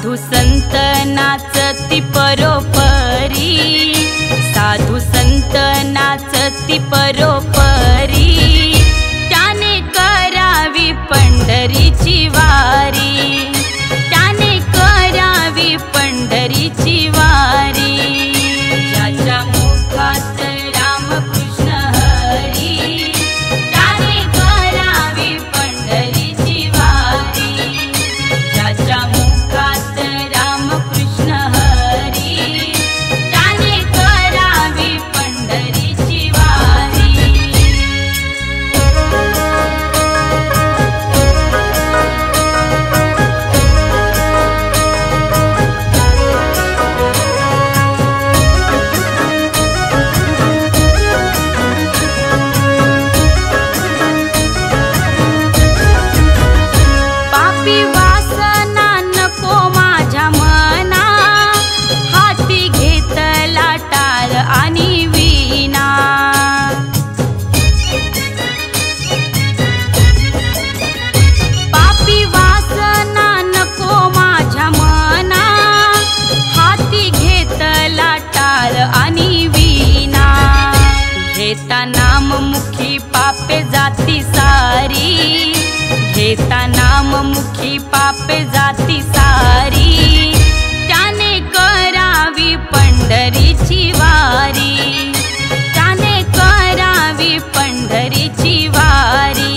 साधू संत नाचती परोपरी, साधू संत नाचती परोपरी, त्याने करावी पंढरीची वारी, त्याने करावी पंढरीची वारी। ज्याच्या मुखात रामकृष्ण हरी, त्याने करावी पंढरीची वारी। ज्याच्या मुखात रामकृष्ण हरी, त्याने करावी पंढरीची वारी। पापी वासना नको माझ्या मना, हाती घेतला टाळ आणि वीणा। पापी वासना नको माझ्या मना, हाती घेतला टाळ आणि वीणा। घेता नाम मुखी पापे जाती सारी, घेता नाम मुखी पापे जाती सारी, त्याने करावी पंढरीची वारी, त्याने करावी पंढरीची वारी।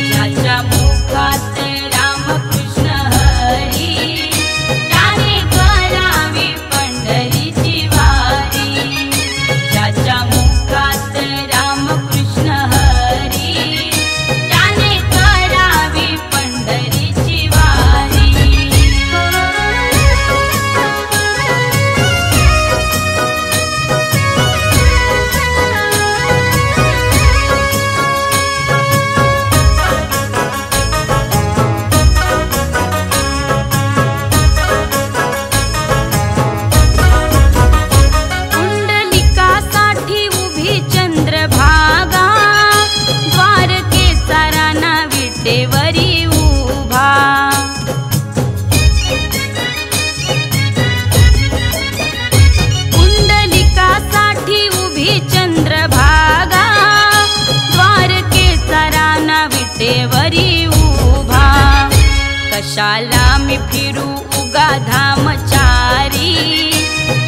ज्याच्या मुखात रामकृष्ण हरी, त्याने करावी पंढरीची वारी। ज्याच्या मुखात रामकृष्ण हरी, त्याने करावी पंढरीची वारी। पुंडलिकासाठी उभी चंद्रभागा, द्वारकेचा राणा विटेवरी उभा। पुंडलिकासाठी उभी चंद्रभागा, द्वारकेचा राणा विटेवरी उभा। कशाला मी फिरू उगा धामचारी,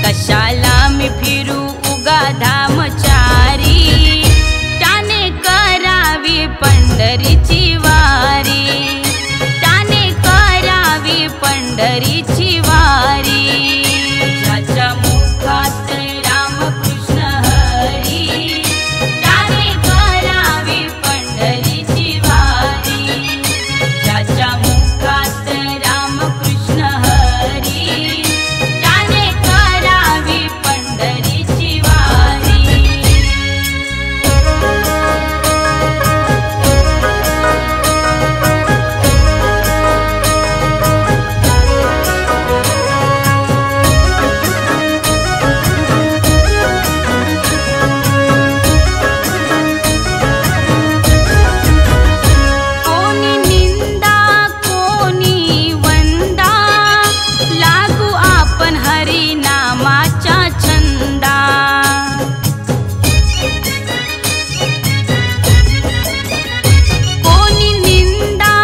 कशाला मी फिरू उगा धामचारी, त्याने करावी पंढरीची वारी, त्याने करावी पंढरीची वारी। ज्याच्या मुखात रामकृष्ण हरी, त्याने करावी पंढरीची वारी। ज्याच्या मुखात रामकृष्ण हरी, त्याने करावी पंढरीची वारी। कोणी निंदा कोणी वंदा, लागू आपण हरी नामाच्या छंदा। कोणी निंदा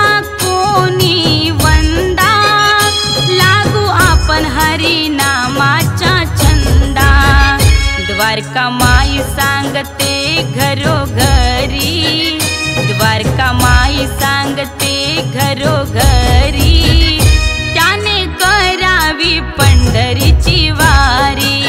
कोणी वंदा, लागू आपण हरी नामाच्या छंदा। द्वारका माई सांगते घरोघरी, द्वारका माई सांगते घरोघरी, त्याने करावी पंढरीची वारी,